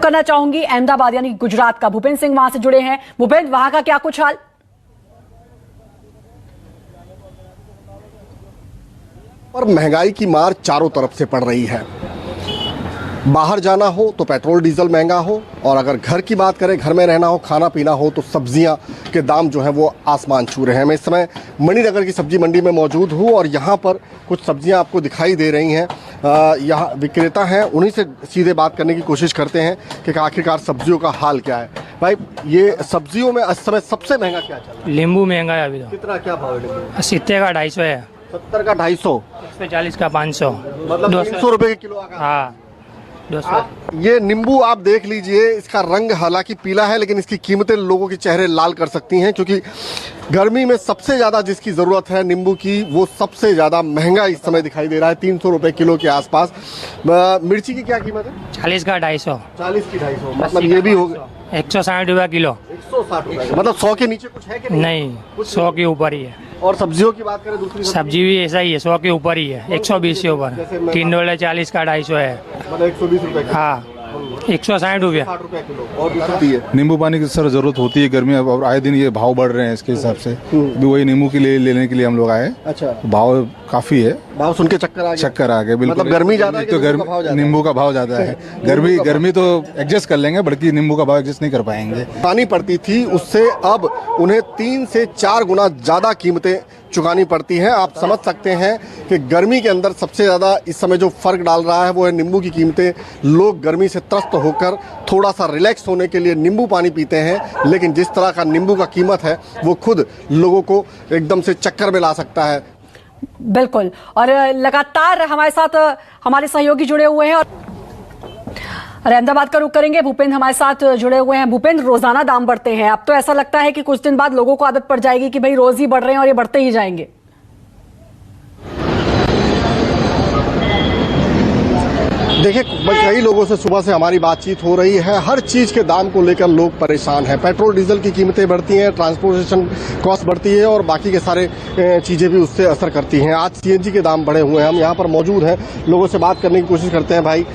करना चाहूंगी अहमदाबाद यानी गुजरात का। भूपेंद्र सिंह वहां से जुड़े हैं। भूपेंद्र, वहां का क्या कुछ हाल? और महंगाई की मार चारों तरफ से पड़ रही है। बाहर जाना हो तो पेट्रोल डीजल महंगा हो, और अगर घर की बात करें, घर में रहना हो, खाना पीना हो, तो सब्जियां के दाम जो है वो आसमान छू रहे हैं। मैं इस समय मणिनगर की सब्जी मंडी में मौजूद हूं और यहां पर कुछ सब्जियां आपको दिखाई दे रही हैं। यहाँ विक्रेता हैं, उन्हीं से सीधे बात करने की कोशिश करते हैं कि आखिरकार सब्जियों का हाल क्या है। भाई, ये सब्जियों में इस समय सबसे महंगा क्या चल रहा है? नींबू महंगा है अभी तो। कितना, क्या भाव है? 70 का 250 है, 70 का 250, 140 का 500, मतलब 300 रुपए के किलो। हाँ 200। ये नींबू आप देख लीजिए, इसका रंग हालांकि पीला है, लेकिन इसकी कीमतें लोगों के चेहरे लाल कर सकती हैं, क्योंकि गर्मी में सबसे ज्यादा जिसकी जरूरत है नींबू की, वो सबसे ज्यादा महंगा इस समय दिखाई दे रहा है, 300 रुपए किलो के आसपास। मिर्ची की क्या कीमत है? 40 का 250, 40 की 250, मतलब ये भी होगा 160 रुपया किलो। 160 रुपए, मतलब 100 के नीचे कुछ है कि नहीं, 100 के ऊपर ही है। और सब्जियों की बात करें, दूसरी सब्जी भी ऐसा ही है, 100 के ऊपर ही है, 120 के ऊपर। $3 40 का 250 है। मतलब 120 रुपए का। हाँ 160 रुपया। 60 रुपए किलो। और दूसरी है नींबू पानी की सर जरूरत होती है गर्मी, और आए दिन ये भाव बढ़ रहे हैं, इसके हिसाब से भी वही नींबू के लिए लेने के लिए हम लोग आए। अच्छा, भाव काफी है, भाव सुन के चक्कर आ गए। बिल्कुल। मतलब गर्मी ज्यादा है तो नींबू का भाव ज्यादा है। गर्मी तो एडजस्ट कर लेंगे, बल्कि नींबू का भाव एडजस्ट नहीं कर पाएंगे। पानी पड़ती थी, उससे अब उन्हें 3 से 4 गुना ज्यादा कीमतें चुकानी पड़ती हैं। आप समझ सकते हैं कि गर्मी के अंदर सबसे ज्यादा इस समय जो फर्क डाल रहा है वो है नींबू की कीमतें। लोग गर्मी से त्रस्त होकर थोड़ा सा रिलैक्स होने के लिए नींबू पानी पीते हैं, लेकिन जिस तरह का नींबू का कीमत है वो खुद लोगों को एकदम से चक्कर में ला सकता है। बिल्कुल, और लगातार हमारे साथ हमारे सहयोगी जुड़े हुए हैं और अहमदाबाद का रुख करेंगे। भूपेंद्र हमारे साथ जुड़े हुए हैं। भूपेंद्र, रोजाना दाम बढ़ते हैं, अब तो ऐसा लगता है कि कुछ दिन बाद लोगों को आदत पड़ जाएगी कि भाई रोज ही बढ़ रहे हैं और ये बढ़ते ही जाएंगे। देखिए, कई लोगों से सुबह से हमारी बातचीत हो रही है। हर चीज के दाम को लेकर लोग परेशान हैं। पेट्रोल डीजल की कीमतें बढ़ती हैं, ट्रांसपोर्टेशन कॉस्ट बढ़ती है, और बाकी के सारे चीजें भी उससे असर करती हैं। आज सीएनजी के दाम बढ़े हुए हैं। हम यहाँ पर मौजूद हैं, लोगों से बात करने की कोशिश करते हैं। भाई,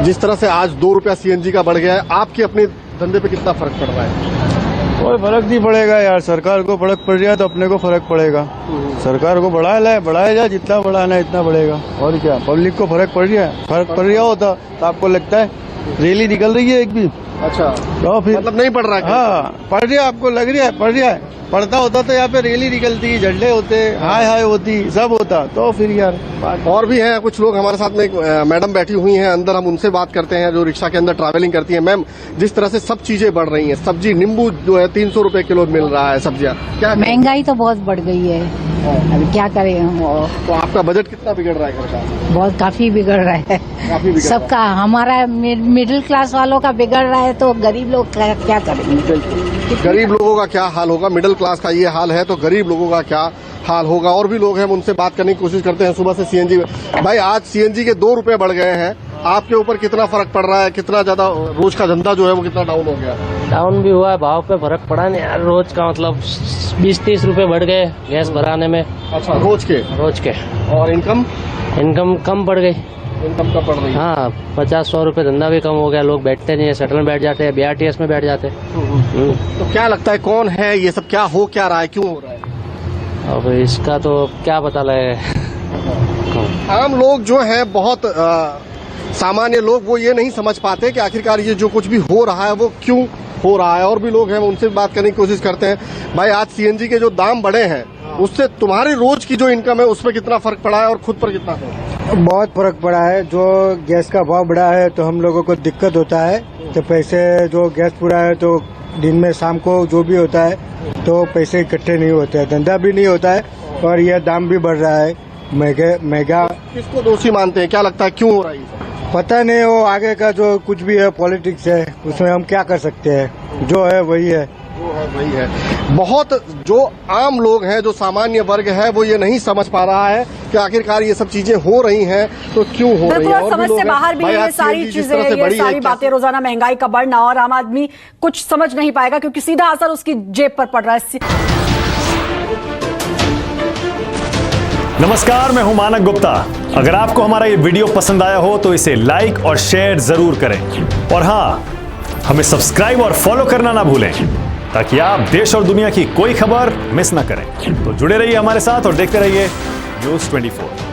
जिस तरह से आज 2 रुपया सीएनजी का बढ़ गया है, आपके अपने धंधे पे कितना फर्क पड़ रहा है? कोई फर्क नहीं पड़ेगा यार, सरकार को फर्क पड़ रहा है तो अपने को फर्क पड़ेगा। सरकार को बढ़ाया जाए, जितना बढ़ाना है इतना बढ़ेगा। और क्या, पब्लिक को फर्क पड़ रहा है? फर्क पड़ रहा होता तो आपको लगता है रैली निकल रही है एक भी? अच्छा, तो फिर मतलब नहीं पड़ रहा है? हाँ, पड़ रहा है, आपको लग रहा है पड़ रहा है। पड़ता होता तो यहाँ पे रैली निकलती, झंडे होते, हाय होती, सब होता, तो फिर यार। और भी हैं कुछ लोग हमारे साथ में। एक मैडम बैठी हुई हैं अंदर, हम उनसे बात करते हैं, जो रिक्शा के अंदर ट्रैवलिंग करती हैं। मैम, जिस तरह से सब चीजें बढ़ रही हैं, सब्जी नींबू जो है 300 रुपए किलो मिल रहा है, सब्जियां क्या? महंगाई तो बहुत बढ़ गई है, अभी क्या करें हम। तो आपका बजट कितना बिगड़ रहा है घर का? बहुत काफी बिगड़ रहा है, काफी बिगड़ सबका। हमारा मिडिल क्लास वालों का बिगड़ रहा है, तो गरीब लोग क्या करेंगे? गरीब लोगों का क्या हाल होगा? मिडिल क्लास का ये हाल है तो गरीब लोगों का क्या हाल होगा? और भी लोग हैं, हम उनसे बात करने की कोशिश करते हैं। सुबह से सीएनजी, भाई आज सीएनजी के 2 रुपए बढ़ गए हैं, आपके ऊपर कितना फर्क पड़ रहा है? कितना ज्यादा रोज का धंधा जो है वो कितना डाउन हो गया? डाउन भी हुआ है, भाव पे फर्क पड़ा नहीं यार। रोज का मतलब 20-30 रुपए बढ़ गए गैस भराने में। अच्छा, रोज के। और इनकम कम बढ़ गई। इनकम कम पड़ रही है? हाँ, 50-100 रुपए धंधा भी कम हो गया। लोग बैठते नहीं है, शटल में बैठ जाते हैं, BRTS में बैठ जाते हैं। तो क्या लगता है, कौन है ये सब? क्या हो क्या रहा है, क्यों हो रहा है? अब इसका तो क्या पता लगे। आम लोग जो है, बहुत सामान्य लोग, वो ये नहीं समझ पाते कि आखिरकार ये जो कुछ भी हो रहा है वो क्यों हो रहा है। और भी लोग हैं, उनसे बात करने की कोशिश करते हैं। भाई, आज सीएनजी के जो दाम बढ़े हैं, उससे तुम्हारी रोज की जो इनकम है उसमें कितना फर्क पड़ा है और खुद पर कितना है? बहुत फर्क पड़ा है। जो गैस का भाव बढ़ा है तो हम लोगों को दिक्कत होता है, तो पैसे जो गैस पूरा है तो दिन में शाम को जो भी होता है तो पैसे इकट्ठे नहीं होते हैं, धंधा भी नहीं होता है, और यह दाम भी बढ़ रहा है महंगा। किसको दोषी मानते हैं? क्या लगता है क्यों हो रहा है? पता नहीं, वो आगे का जो कुछ भी है पॉलिटिक्स है, उसमें हम क्या कर सकते हैं? जो है वही है। वही है। बहुत जो आम लोग हैं, जो सामान्य वर्ग है, वो ये नहीं समझ पा रहा है कि आखिरकार ये सब चीजें हो रही हैं तो क्यों हो रही हैं। समझ से बाहर भी ये सारी चीजें, ये सारी बातें, रोजाना महंगाई का बढ़ना, और आम आदमी कुछ समझ नहीं पाएगा क्योंकि सीधा असर उसकी जेब पर पड़ रहा है। नमस्कार, मैं हूं मानक गुप्ता। अगर आपको हमारा ये वीडियो पसंद आया हो तो इसे लाइक और शेयर जरूर करें और हाँ, हमें सब्सक्राइब और फॉलो करना ना भूलें ताकि आप देश और दुनिया की कोई खबर मिस ना करें। तो जुड़े रहिए हमारे साथ और देखते रहिए न्यूज़ 24।